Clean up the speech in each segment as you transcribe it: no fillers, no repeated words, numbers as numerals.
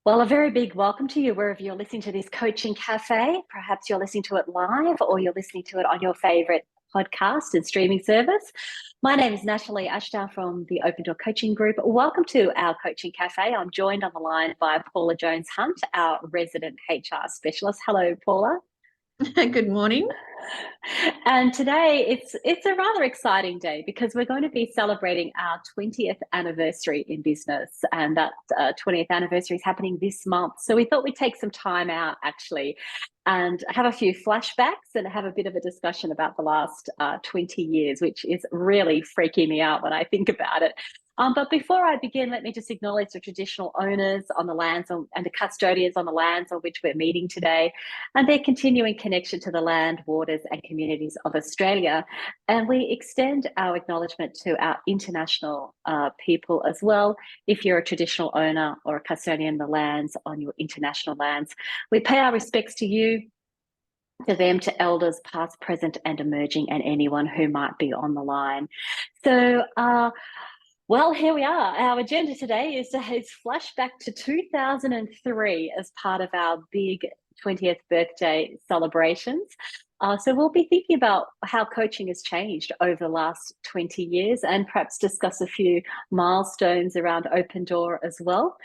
Well, a very big welcome to you wherever you're listening to this coaching cafe. Perhaps you're listening to it live or you're listening to it on your favorite podcast and streaming service. My name is Natalie Ashdown from the Open Door Coaching Group. Welcome to our coaching cafe. I'm joined on the line by Paula Jones-Hunt, our resident HR specialist. Hello, Paula. Good morning. And today it's a rather exciting day because we're going to be celebrating our 20th anniversary in business, and that 20th anniversary is happening this month. So we thought we'd take some time out actually and have a few flashbacks and have a bit of a discussion about the last 20 years, which is really freaking me out when I think about it. But before I begin, let me just acknowledge the traditional owners on the lands and the custodians on the lands on which we're meeting today, and their continuing connection to the land, waters, and communities of Australia. And we extend our acknowledgement to our international people as well. If you're a traditional owner or a custodian of the lands on your international lands, we pay our respects to you, to them, to elders past, present, and emerging, and anyone who might be on the line. So, well, here we are. Our agenda today is flashback to 2003 as part of our big 20th birthday celebrations. So we'll be thinking about how coaching has changed over the last 20 years and perhaps discuss a few milestones around Open Door as well.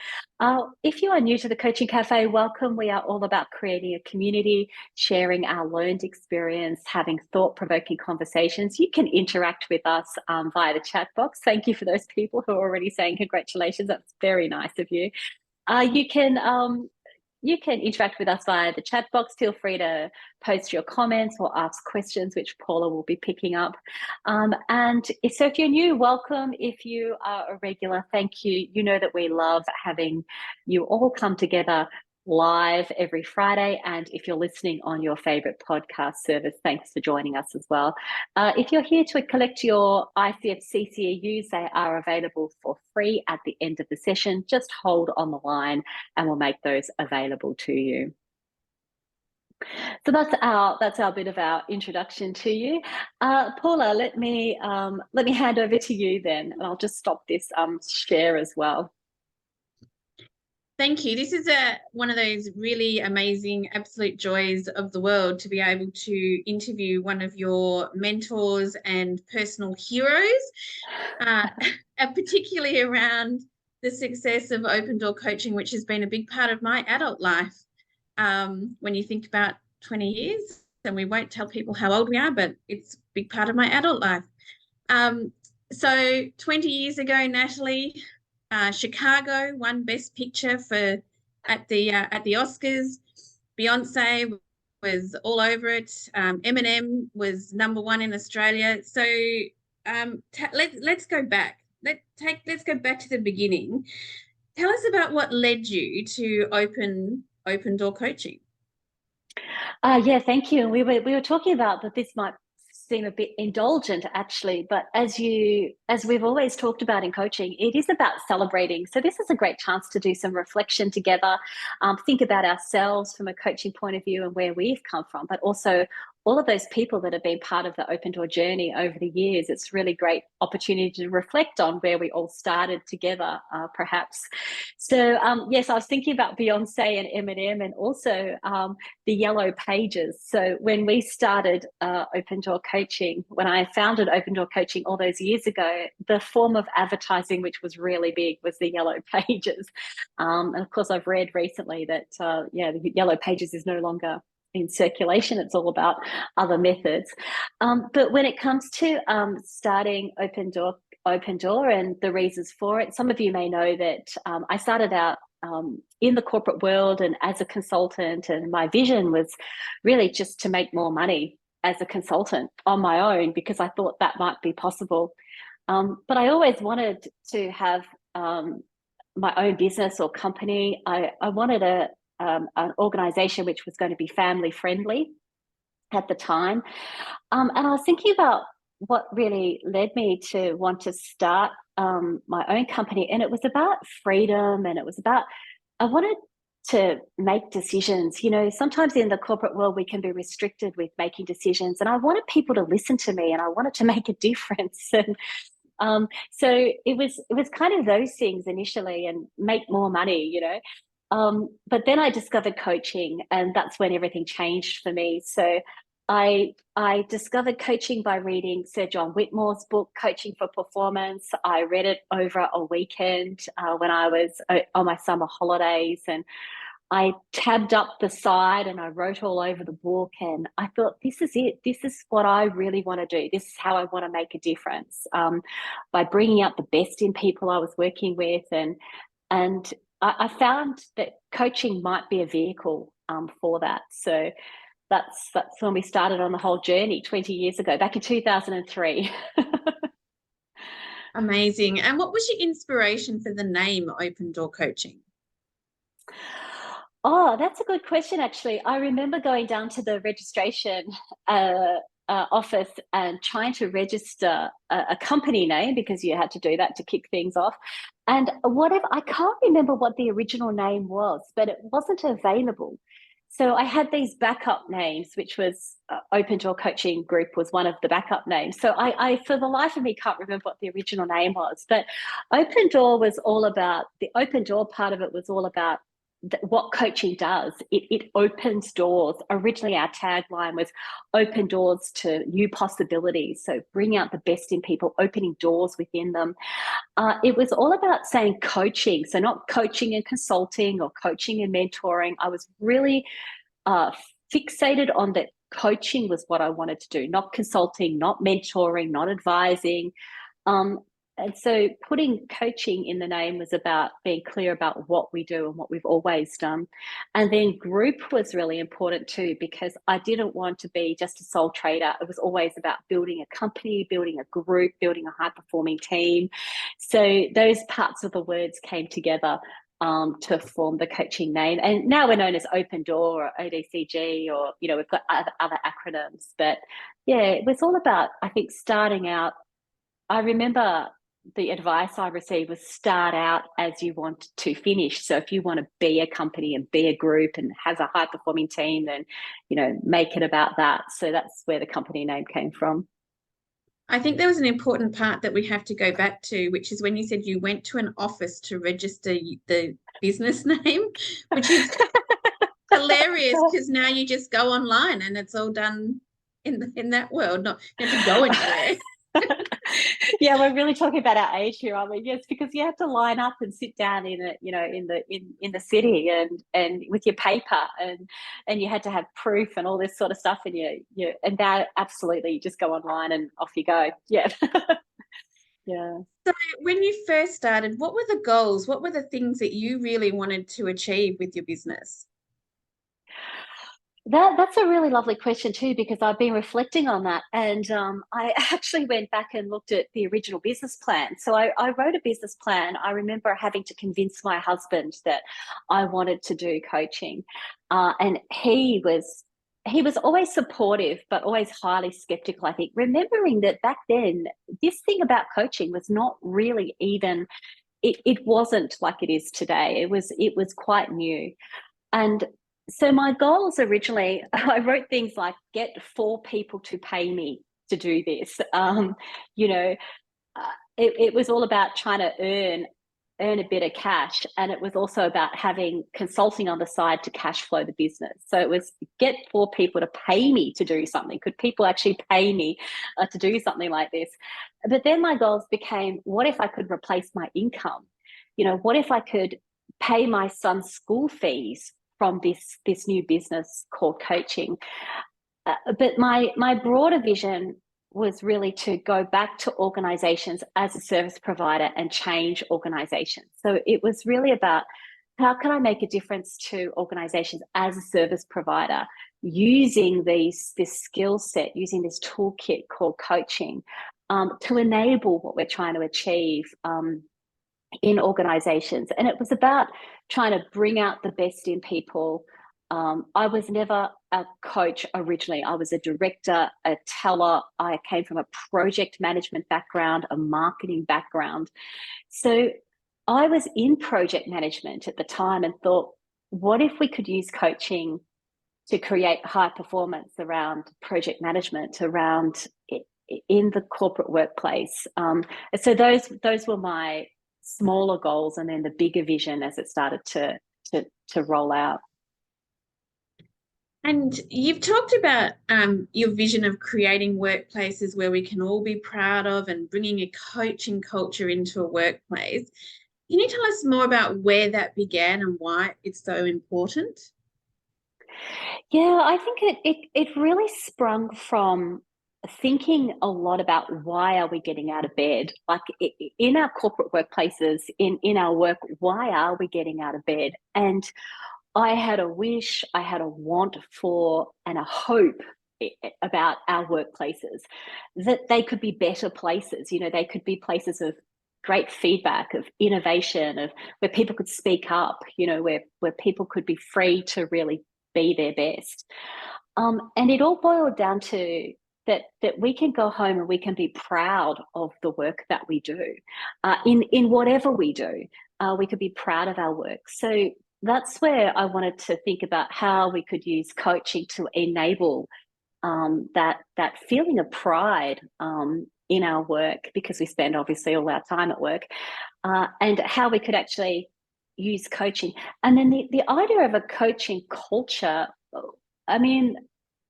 If you are new to the Coaching Cafe, welcome. We are all about creating a community, sharing our learned experience, having thought-provoking conversations. You can interact with us via the chat box. Thank you for those people who are already saying congratulations. That's very nice of you. You can interact with us via the chat box. Feel free to post your comments or ask questions, which Paula will be picking up. So if you're new, welcome. If you are a regular, thank you. You know that we love having you all come together live every Friday. And if you're listening on your favorite podcast service, thanks for joining us as well. If you're here to collect your ICF CCEUs, they are available for free at the end of the session. Just hold on the line and we'll make those available to you. So that's our bit of our introduction to you. Paula, let me hand over to you then, and I'll just stop this share as well. Thank you. This is one of those really amazing, absolute joys of the world to be able to interview one of your mentors and personal heroes, particularly around the success of Open Door Coaching, which has been a big part of my adult life. When you think about 20 years, and we won't tell people how old we are, but it's a big part of my adult life. So 20 years ago, Natalie, Chicago won Best Picture at the Oscars. Beyonce was all over it. Eminem was #1 in Australia. So let's go back. Let's go back to the beginning. Tell us about what led you to Open Door Coaching. Yeah, thank you. We were talking about that this might seem a bit indulgent actually, but as we've always talked about in coaching, it is about celebrating. So this is a great chance to do some reflection together, think about ourselves from a coaching point of view and where we've come from, but also all of those people that have been part of the Open Door journey over the years. It's really great opportunity to reflect on where we all started together, perhaps. So yes, I was thinking about Beyonce and Eminem, and also the Yellow Pages. So when we started Open Door Coaching, when I founded Open Door Coaching all those years ago, the form of advertising which was really big was the Yellow Pages. And of course, I've read recently that the Yellow Pages is no longer in circulation. It's all about other methods. But when it comes to starting Open Door and the reasons for it, some of you may know that I started out in the corporate world and as a consultant, and my vision was really just to make more money as a consultant on my own because I thought that might be possible. But I always wanted to have my own business or company. I wanted an organization which was going to be family friendly at the time. And I was thinking about what really led me to want to start my own company. And it was about freedom, and it was about, I wanted to make decisions. You know, sometimes in the corporate world, we can be restricted with making decisions, and I wanted people to listen to me, and I wanted to make a difference. And so it was kind of those things initially, and make more money, you know. But then I discovered coaching, and that's when everything changed for me. So I discovered coaching by reading Sir John Whitmore's book, Coaching for Performance. I read it over a weekend when I was on my summer holidays, and I tabbed up the side and I wrote all over the book. And I thought, this is it. This is what I really want to do. This is how I want to make a difference, by bringing out the best in people I was working with, and I found that coaching might be a vehicle for that. So that's when we started on the whole journey 20 years ago, back in 2003. Amazing. And what was your inspiration for the name Open Door Coaching? Oh, that's a good question, actually. I remember going down to the registration office and trying to register a company name, because you had to do that to kick things off. And whatever, I can't remember what the original name was, but it wasn't available. So I had these backup names, which was Open Door Coaching Group was one of the backup names. So I, for the life of me, can't remember what the original name was. But Open Door was all about, the open door part of it was all about what coaching does. It opens doors. Originally, our tagline was open doors to new possibilities. So bring out the best in people, opening doors within them. It was all about saying coaching. So not coaching and consulting or coaching and mentoring. I was really fixated on that coaching was what I wanted to do, not consulting, not mentoring, not advising. And so putting coaching in the name was about being clear about what we do and what we've always done. And then group was really important too, because I didn't want to be just a sole trader. It was always about building a company, building a group, building a high performing team. So those parts of the words came together to form the coaching name. And now we're known as Open Door or ODCG, or, we've got other acronyms. But yeah, it was all about, I think, starting out. I remember the advice I received was start out as you want to finish. So if you want to be a company and be a group and has a high performing team, then, make it about that. So that's where the company name came from. I think there was an important part that we have to go back to, which is when you said you went to an office to register the business name, which is hilarious, because now you just go online and it's all done in that world. Not you have to go anywhere. Yeah, we're really talking about our age here, aren't we? Yes, because you have to line up and sit down in the city and with your paper, and you had to have proof and all this sort of stuff, and and now absolutely you just go online and off you go. Yeah. Yeah. So when you first started, what were the goals? What were the things that you really wanted to achieve with your business? That's a really lovely question too, because I've been reflecting on that, and I actually went back and looked at the original business plan. So I wrote a business plan. I remember having to convince my husband that I wanted to do coaching, and he was always supportive, but always highly skeptical. I think, remembering that back then, this thing about coaching was not really even. It wasn't like it is today. It was quite new. And so my goals originally, I wrote things like get 4 people to pay me to do this. You know, it was all about trying to earn a bit of cash, and it was also about having consulting on the side to cash flow the business. So it was get 4 people to pay me to do something. Could people actually pay me to do something like this? But then my goals became, what if I could replace my income? What if I could pay my son's school fees from this new business called coaching? But my broader vision was really to go back to organizations as a service provider and change organizations. So it was really about, how can I make a difference to organizations as a service provider, using this skill set, using this toolkit called coaching, to enable what we're trying to achieve in organizations. And it was about trying to bring out the best in people. I was never a coach originally. I was a director, a teller. I came from a project management background, a marketing background. So I was in project management at the time and thought, what if we could use coaching to create high performance around project management, around in the corporate workplace? So those were my smaller goals, and then the bigger vision as it started to to roll out. And you've talked about your vision of creating workplaces where we can all be proud of and bringing a coaching culture into a workplace. Can you tell us more about where that began and why it's so important? Yeah, I think it really sprung from thinking a lot about why are we getting out of bed? Like in our corporate workplaces, in our work, why are we getting out of bed? And I had a wish, I had a want for, and a hope about our workplaces, that they could be better places. You know, they could be places of great feedback, of innovation, of where people could speak up, you know, where people could be free to really be their best. And it all boiled down to that we can go home and we can be proud of the work that we do, in whatever we do. We could be proud of our work. So that's where I wanted to think about how we could use coaching to enable that feeling of pride in our work, because we spend obviously all our time at work, and how we could actually use coaching. And then the idea of a coaching culture, I mean,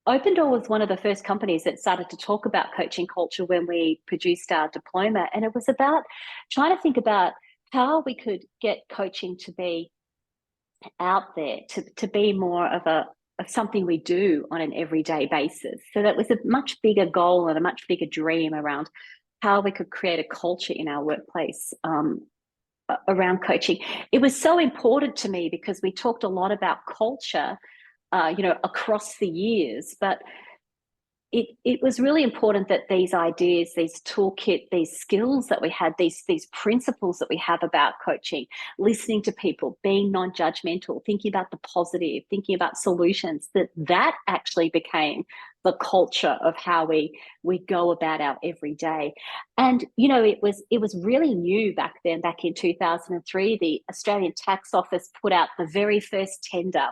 Open Door was one of the first companies that started to talk about coaching culture when we produced our diploma. And it was about trying to think about how we could get coaching to be out there, to be more of something we do on an everyday basis. So that was a much bigger goal and a much bigger dream around how we could create a culture in our workplace around coaching. It was so important to me because we talked a lot about culture, across the years, but it was really important that these ideas, these toolkit, these skills that we had, these principles that we have about coaching, listening to people, being non-judgmental, thinking about the positive, thinking about solutions, that actually became the culture of how we go about our everyday. And it was really new back then. Back in 2003, the Australian Tax Office put out the very first tender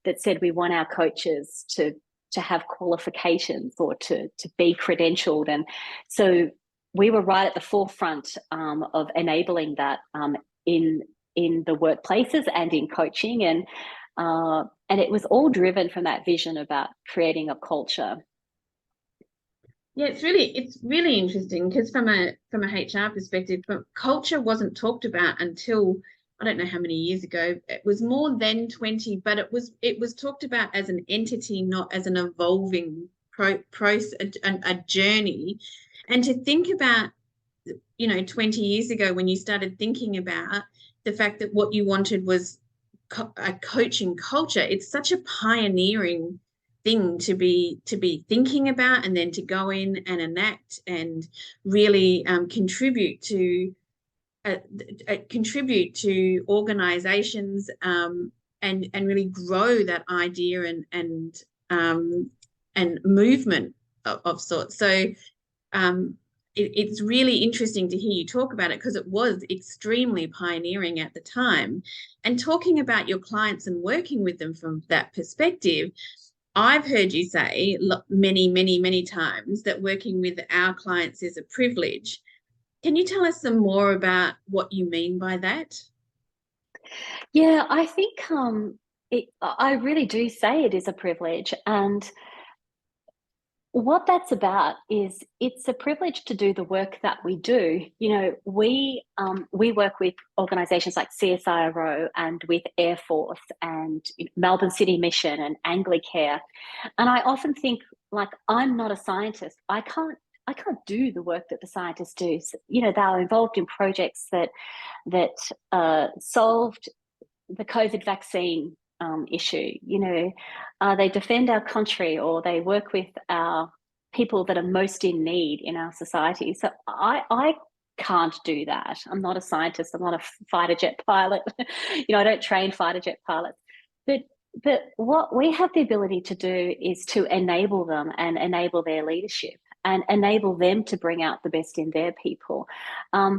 that said we want our coaches to have qualifications or to be credentialed. And so we were right at the forefront of enabling that in the workplaces and in coaching. And it was all driven from that vision about creating a culture. Yeah, it's really interesting because from a HR perspective, culture wasn't talked about until I don't know how many years ago. It was more than 20, but it was talked about as an entity, not as an evolving process, a journey. And to think about, 20 years ago when you started thinking about the fact that what you wanted was a coaching culture, it's such a pioneering thing to be thinking about, and then to go in and enact and really contribute to organizations, and really grow that idea and movement of sorts. So it's really interesting to hear you talk about it because it was extremely pioneering at the time. And talking about your clients and working with them from that perspective, I've heard you say many, many, many times that working with our clients is a privilege. Can you tell us some more about what you mean by that? Yeah, I think I really do say it is a privilege. And what that's about is it's a privilege to do the work that we do. We work with organisations like CSIRO and with Air Force and Melbourne City Mission and Anglicare. And I often think, like, I'm not a scientist. I can't do the work that the scientists do. So, they're involved in projects that solved the COVID vaccine issue. They defend our country, or they work with our people that are most in need in our society. So I can't do that. I'm not a scientist. I'm not a fighter jet pilot. I don't train fighter jet pilots. But what we have the ability to do is to enable them and enable their leadership and enable them to bring out the best in their people,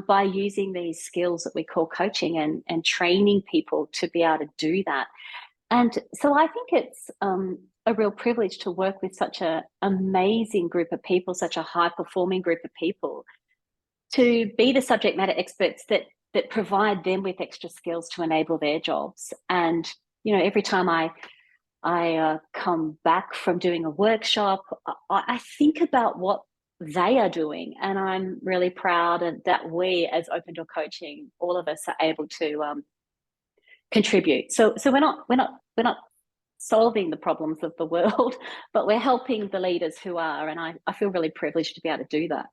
by using these skills that we call coaching and training people to be able to do that. And so I think it's a real privilege to work with such an amazing group of people, such a high-performing group of people, to be the subject matter experts that provide them with extra skills to enable their jobs. And every time I come back from doing a workshop, I think about what they are doing, and I'm really proud that we, as Open Door Coaching, all of us are able to contribute. So we're not solving the problems of the world, but we're helping the leaders who are, and I feel really privileged to be able to do that.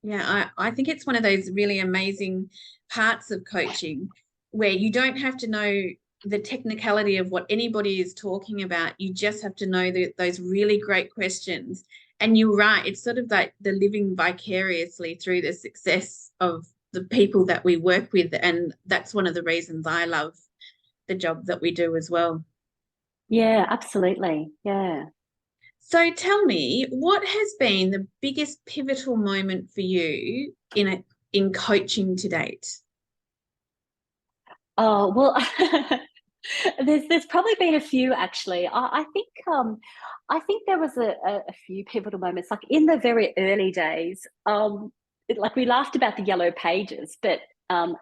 Yeah, I think it's one of those really amazing parts of coaching where you don't have to know the technicality of what anybody is talking about. You just have to know those really great questions. And you're right, it's sort of like the living vicariously through the success of the people that we work with. And that's one of the reasons I love the job that we do as well. Yeah, absolutely. Yeah. So tell me, what has been the biggest pivotal moment for you in coaching to date? Oh, well, there's probably been a few actually. I think there was a few pivotal moments, like in the very early days. Like we laughed about the yellow pages, but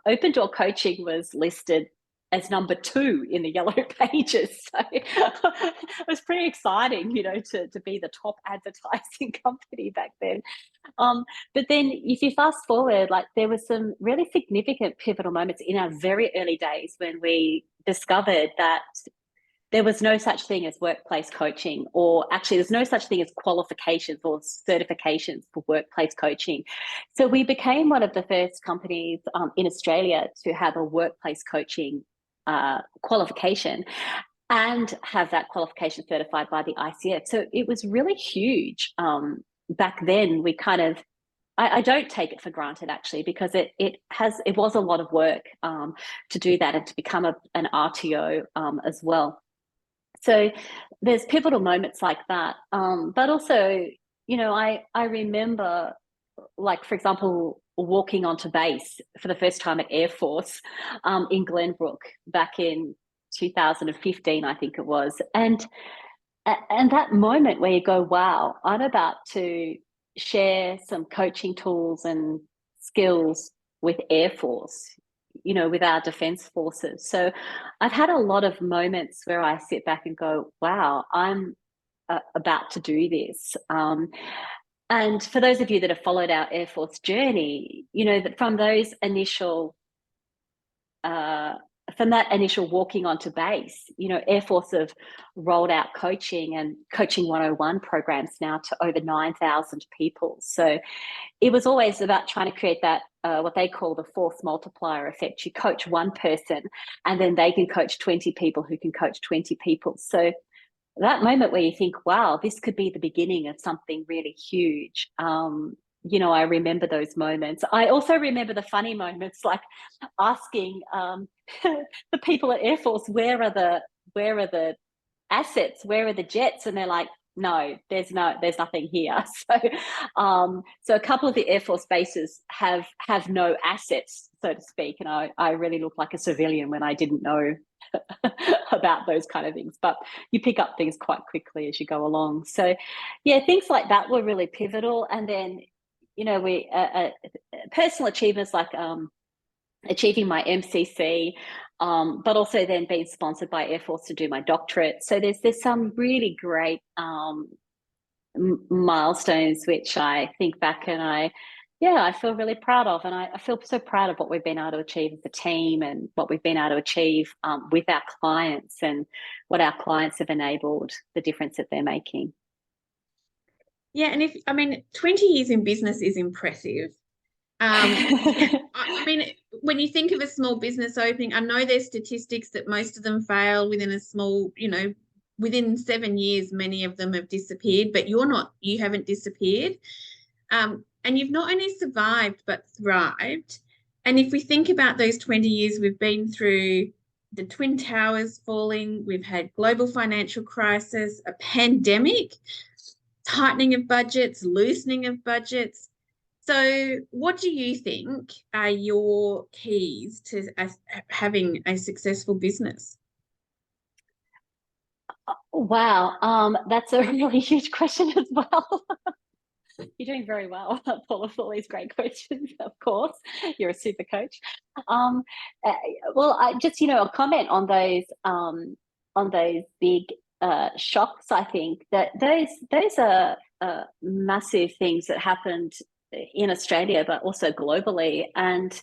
Open Door Coaching was listed as number 2 in the yellow pages. So it was pretty exciting, to be the top advertising company back then. But then if you fast forward, like there were some really significant pivotal moments in our very early days when we discovered that there was no such thing as workplace coaching, or actually there's no such thing as qualifications or certifications for workplace coaching. So we became one of the first companies in Australia to have a workplace coaching qualification and have that qualification certified by the ICF. So it was really huge. Back then, we kind of, I don't take it for granted actually, because it was a lot of work to do that and to become an RTO as well. So there's pivotal moments like that. But also, I remember, like, for example, walking onto base for the first time at Air Force in Glenbrook back in 2015, I think it was. And that moment where you go, wow, I'm about to share some coaching tools and skills with Air Force, with our defense forces. So I've had a lot of moments where I sit back and go, wow, I'm about to do this. And for those of you that have followed our Air Force journey, that uh, from that initial walking onto base, Air Force have rolled out coaching and Coaching 101 programs now to over 9,000 people. So it was always about trying to create that, what they call the force multiplier effect. You coach one person and then they can coach 20 people who can coach 20 people. So that moment where you think, wow, this could be the beginning of something really huge. I remember those moments. I also remember the funny moments, like asking the people at Air Force, where are the assets? Where are the jets? And they're like, no, there's nothing here. So a couple of the Air Force bases have no assets, so to speak. And I really looked like a civilian when I didn't know about those kind of things. But you pick up things quite quickly as you go along. So yeah, things like that were really pivotal. And then, we personal achievements like achieving my MCC, but also then being sponsored by Air Force to do my doctorate. So there's some really great milestones which I think back and I feel really proud of, and I feel so proud of what we've been able to achieve as a team and what we've been able to achieve with our clients and what our clients have enabled, the difference that they're making. Yeah, and 20 years in business is impressive. I mean, when you think of a small business opening, I know there's statistics that most of them fail within a small, within 7 years, many of them have disappeared, but you haven't disappeared. And you've not only survived, but thrived. And if we think about those 20 years, we've been through the Twin Towers falling, we've had global financial crisis, a pandemic, tightening of budgets, loosening of budgets. So what do you think are your keys to having a successful business? Wow, that's a really huge question as well. You're doing very well, Paula, for all these great questions, of course. You're a super coach. Um, uh, well, I just, a comment on those big shocks. I think that those are massive things that happened in Australia, but also globally. And,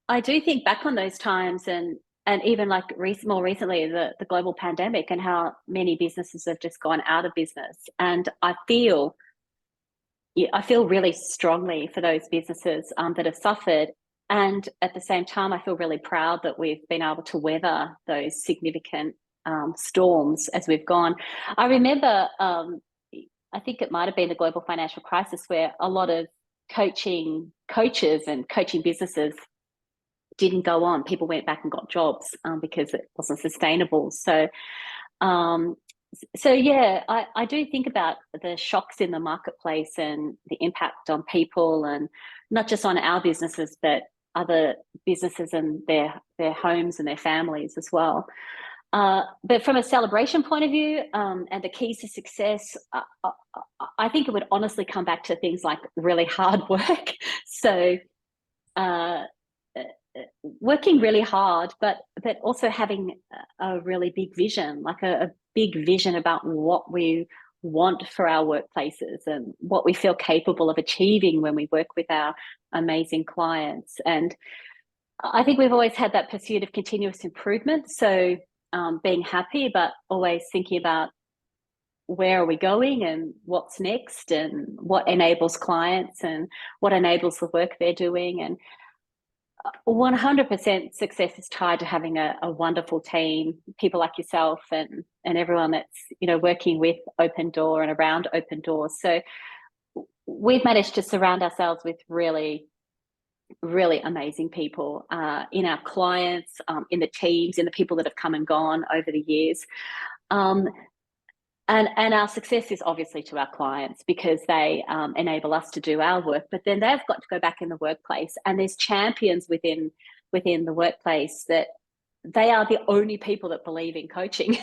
I do think back on those times, and even like more recently, the global pandemic, and how many businesses have just gone out of business. And I feel really strongly for those businesses that have suffered. And at the same time, I feel really proud that we've been able to weather those significant storms as we've gone. I remember, I think it might have been the global financial crisis, where a lot of coaches and coaching businesses didn't go on. People went back and got jobs because it wasn't sustainable. Um, so yeah, I do think about the shocks in the marketplace and the impact on people, and not just on our businesses, but other businesses and their homes and their families as well. But from a celebration point of view, and the keys to success, I think it would honestly come back to things like really hard work. So uh, working really hard, but also having a really big vision, like a big vision about what we want for our workplaces and what we feel capable of achieving when we work with our amazing clients. And I think we've always had that pursuit of continuous improvement. So being happy, but always thinking about where are we going and what's next, and what enables clients and what enables the work they're doing. And 100% success is tied to having a wonderful team, people like yourself, and everyone that's working with Open Door and around Open Door. So we've managed to surround ourselves with really, really amazing people in our clients, in the teams, in the people that have come and gone over the years. And our success is obviously to our clients, because they enable us to do our work, but then they've got to go back in the workplace, and there's champions within the workplace that they are the only people that believe in coaching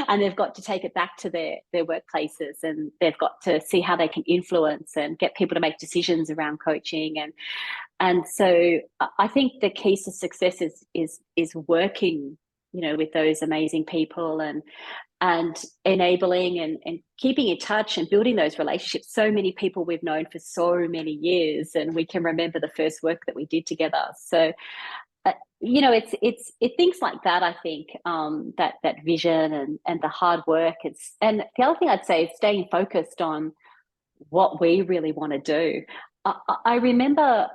and they've got to take it back to their workplaces, and they've got to see how they can influence and get people to make decisions around coaching. And so I think the key to success is working with those amazing people, and enabling and keeping in touch and building those relationships. So many people we've known for so many years, and we can remember the first work that we did together. So, it's things like that. I think that vision and the hard work. And the other thing I'd say is staying focused on what we really want to do. I remember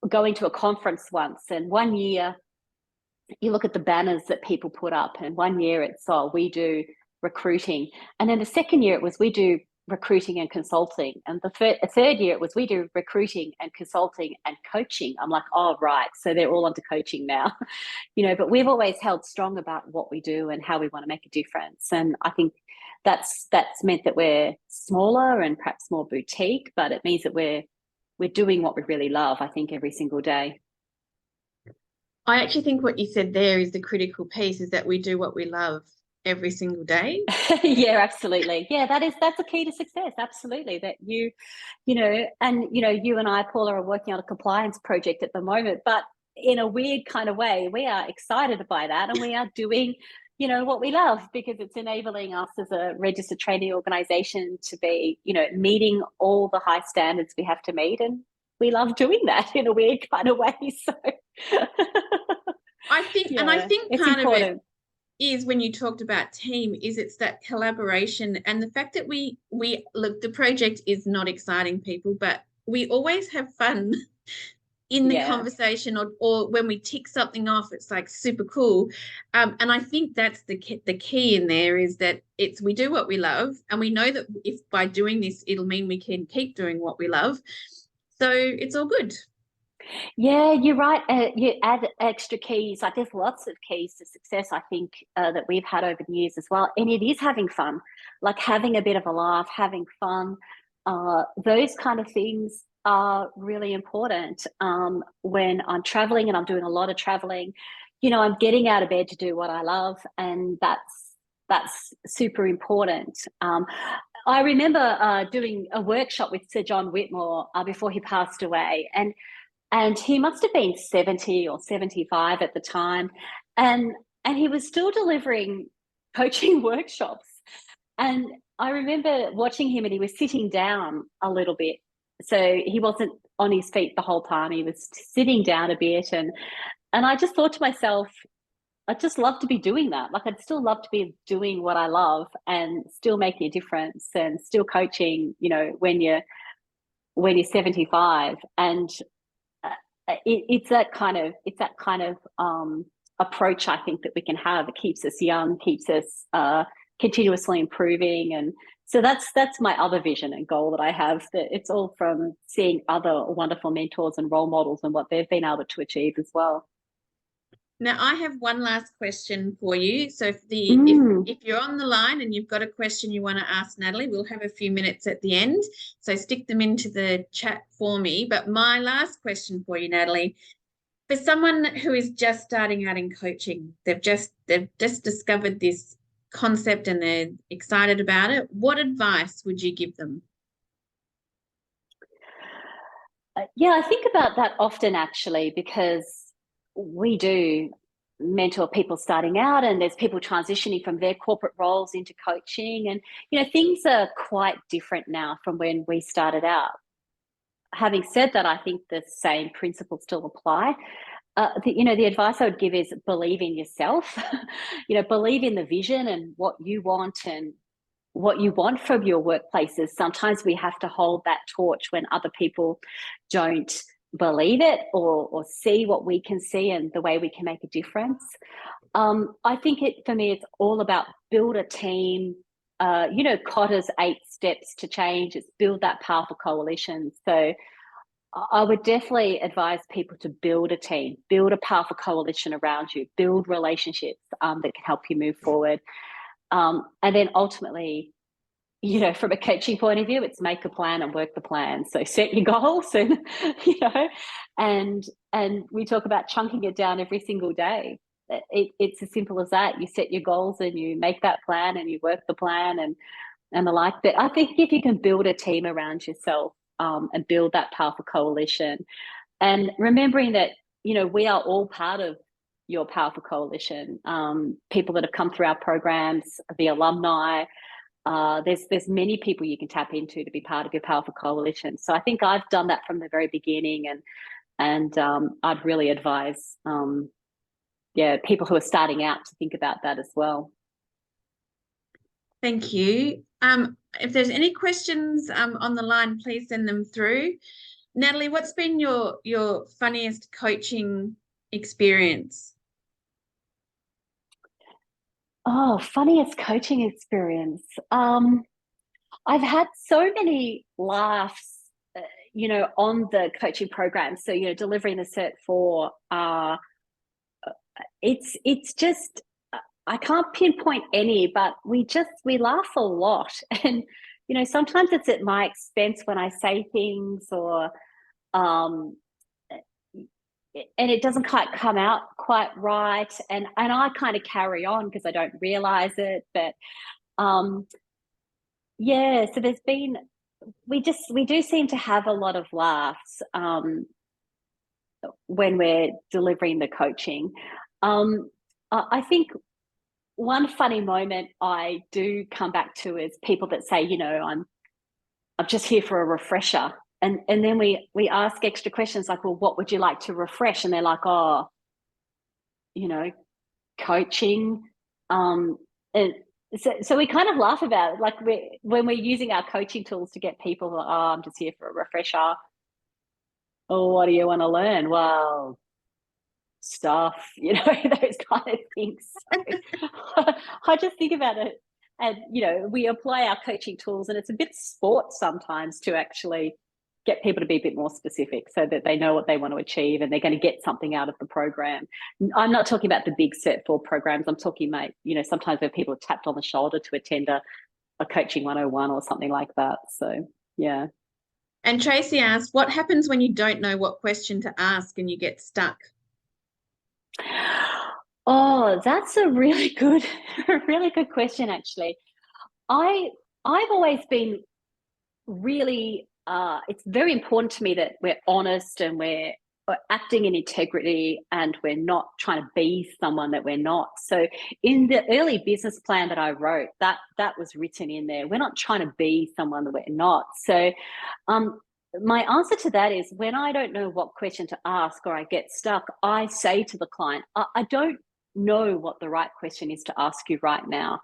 going to a conference once, and one year you look at the banners that people put up, and one year it's, we do recruiting, and then the second year it was, we do recruiting and consulting, and the third year it was, we do recruiting and consulting and coaching. I'm like, oh right, so they're all onto coaching now. But we've always held strong about what we do and how we want to make a difference. And I think that's meant that we're smaller and perhaps more boutique, but it means that we're doing what we really love, I think, every single day. I actually think what you said there is the critical piece, is that we do what we love every single day. Yeah, absolutely. Yeah, that's a key to success. Absolutely. That you and I, Paula, are working on a compliance project at the moment, but in a weird kind of way, we are excited by that, and we are doing what we love, because it's enabling us as a registered training organization to be meeting all the high standards we have to meet, and we love doing that in a weird kind of way. So I think part important. of it is, when you talked about team, is it's that collaboration, and the fact that we look, the project is not exciting, people, but we always have fun in the conversation, or when we tick something off, it's like super cool. And I think that's the key in there, is that we do what we love, and we know that if by doing this, it'll mean we can keep doing what we love. So it's all good. Yeah, you're right. You add extra keys. Like, there's lots of keys to success, I think, that we've had over the years as well. And it is having fun, like having a bit of a laugh, having fun. Those kind of things are really important. When I'm traveling, and I'm doing a lot of traveling, I'm getting out of bed to do what I love, and that's super important. I remember doing a workshop with Sir John Whitmore before he passed away, and he must have been 70 or 75 at the time, and he was still delivering coaching workshops. And I remember watching him, and he was sitting down a little bit, so he wasn't on his feet the whole time. He was sitting down a bit, and I just thought to myself, I'd just love to be doing that. Like, I'd still love to be doing what I love and still making a difference and still coaching, when you're 75. And it's that kind of approach, I think, that we can have. It keeps us young, keeps us continuously improving. And so that's my other vision and goal that I have, that it's all from seeing other wonderful mentors and role models and what they've been able to achieve as well. Now, I have one last question for you. So if you're on the line and you've got a question you want to ask Natalie, we'll have a few minutes at the end. So stick them into the chat for me. But my last question for you, Natalie, for someone who is just starting out in coaching, they've just discovered this concept and they're excited about it, what advice would you give them? Yeah, I think about that often, actually, because we do mentor people starting out, and there's people transitioning from their corporate roles into coaching. And, things are quite different now from when we started out. Having said that, I think the same principles still apply. The advice I would give is believe in yourself, believe in the vision and what you want and what you want from your workplaces. Sometimes we have to hold that torch when other people don't believe it or see what we can see and the way we can make a difference. I think for me, it's all about build a team. Cotter's 8 steps to change. It's build that powerful coalition. So I would definitely advise people to build a team, build a powerful coalition around you, build relationships that can help you move forward. And then ultimately, from a coaching point of view, it's make a plan and work the plan. So set your goals and, and we talk about chunking it down every single day. It's as simple as that. You set your goals and you make that plan and you work the plan and the like. But I think if you can build a team around yourself and build that powerful coalition, and remembering that, we are all part of your powerful coalition. People that have come through our programs, the alumni, there's many people you can tap into to be part of your powerful coalition. So I think I've done that from the very beginning, and I'd really advise people who are starting out to think about that as well. Thank you. If there's any questions on the line, please send them through. Natalie, what's been your funniest coaching experience? Oh, funniest coaching experience. I've had so many laughs, on the coaching program. So, delivering the Cert 4, it's just, I can't pinpoint any, but we laugh a lot. And, sometimes it's at my expense when I say things or, and it doesn't quite come out quite right. And I kind of carry on because I don't realize it. But, so there's been, we do seem to have a lot of laughs when we're delivering the coaching. I think one funny moment I do come back to is people that say, I'm just here for a refresher. And then we ask extra questions like, well, what would you like to refresh? And they're like, oh, coaching. And so we kind of laugh about it. Like when we're using our coaching tools to get people, like, oh, I'm just here for a refresher. Oh, what do you want to learn? Well, stuff, those kind of things. So I just think about it. And, we apply our coaching tools, and it's a bit sport sometimes to actually get people to be a bit more specific so that they know what they want to achieve and they're going to get something out of the program. I'm not talking about the big Cert 4 programs. I'm talking, mate, sometimes where people are tapped on the shoulder to attend a coaching 101 or something like that. So, yeah. And Tracy asked, what happens when you don't know what question to ask and you get stuck? Oh, that's a really good question, actually. I I've always been really, it's very important to me that we're honest and we're acting in integrity and we're not trying to be someone that we're not. So in the early business plan that I wrote, that was written in there. We're not trying to be someone that we're not. So um, my answer to that is when I don't know what question to ask or I get stuck, I say to the client, I don't know what the right question is to ask you right now.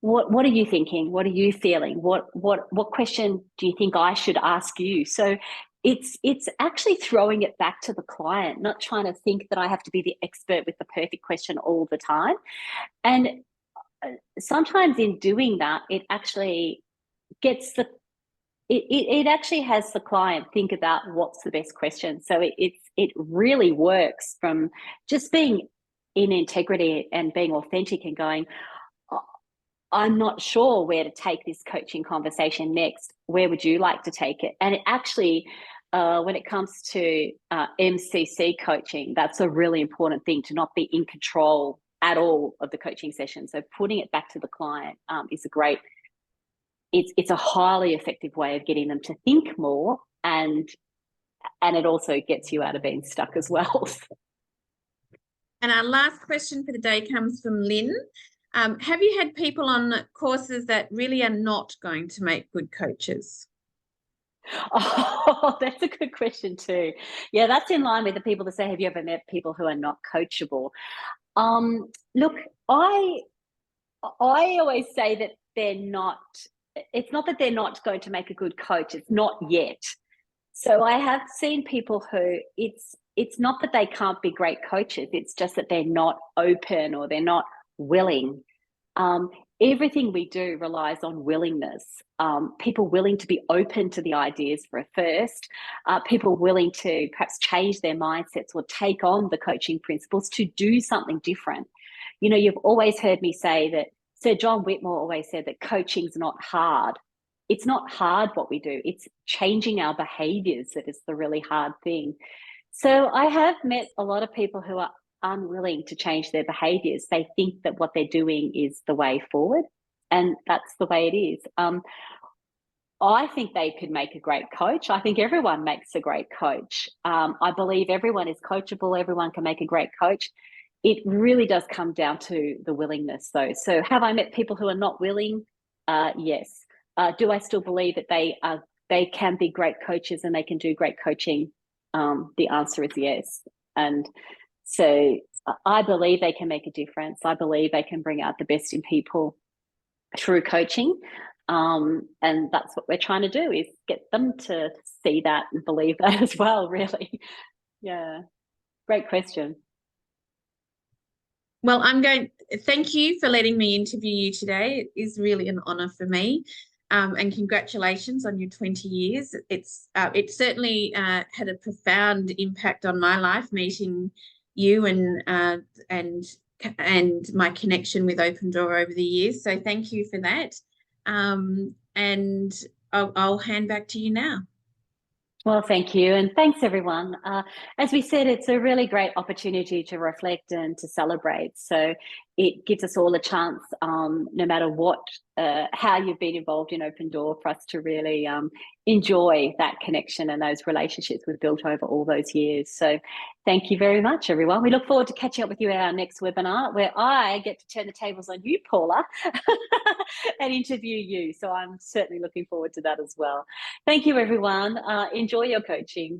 What are you thinking? What are you feeling? What question do you think I should ask you? So it's actually throwing it back to the client, not trying to think that I have to be the expert with the perfect question all the time. And sometimes in doing that, it actually gets it actually has the client think about what's the best question. So it really works from just being in integrity and being authentic and going, I'm not sure where to take this coaching conversation next. Where would you like to take it? And it actually, when it comes to MCC coaching, that's a really important thing, to not be in control at all of the coaching session. So putting it back to the client is a great, it's a highly effective way of getting them to think more, and it also gets you out of being stuck as well. And our last question for the day comes from Lynn. Have you had people on courses that really are not going to make good coaches? Oh, that's a good question too. Yeah, that's in line with the people that say, have you ever met people who are not coachable? Look, I always say that they're not, it's not that they're not going to make a good coach, it's not yet. So I have seen people who it's not that they can't be great coaches, it's just that they're not open or they're not willing. Um, Everything we do relies on willingness. People willing to be open to the ideas for a first, people willing to perhaps change their mindsets or take on the coaching principles to do something different. You know, you've always heard me say that Sir John Whitmore always said that coaching's not hard. It's not hard what we do, it's changing our behaviors that is the really hard thing. So I have met a lot of people who are unwilling to change their behaviors. They think that what they're doing is the way forward, and that's the way it is. I think they could make a great coach. I think everyone makes a great coach. I believe everyone is coachable. Everyone can make a great coach. It really does come down to the willingness, though. So, have I met people who are not willing? Yes. Do I still believe that they can be great coaches and they can do great coaching? The answer is yes. And so, I believe they can make a difference. I believe they can bring out the best in people through coaching. And that's what we're trying to do, is get them to see that and believe that as well, really. Yeah. Great question. Well, thank you for letting me interview you today. It is really an honor for me. And congratulations on your 20 years. It certainly had a profound impact on my life, meeting you and my connection with Open Door over the years. So thank you for that. And I'll hand back to you now. Well, thank you. And thanks, everyone. As we said, it's a really great opportunity to reflect and to celebrate. So it gives us all a chance, no matter how you've been involved in Open Door, for us to really enjoy that connection and those relationships we've built over all those years. So thank you very much, everyone. We look forward to catching up with you at our next webinar, where I get to turn the tables on you, Paula, and interview you. So I'm certainly looking forward to that as well. Thank you, everyone. Enjoy your coaching.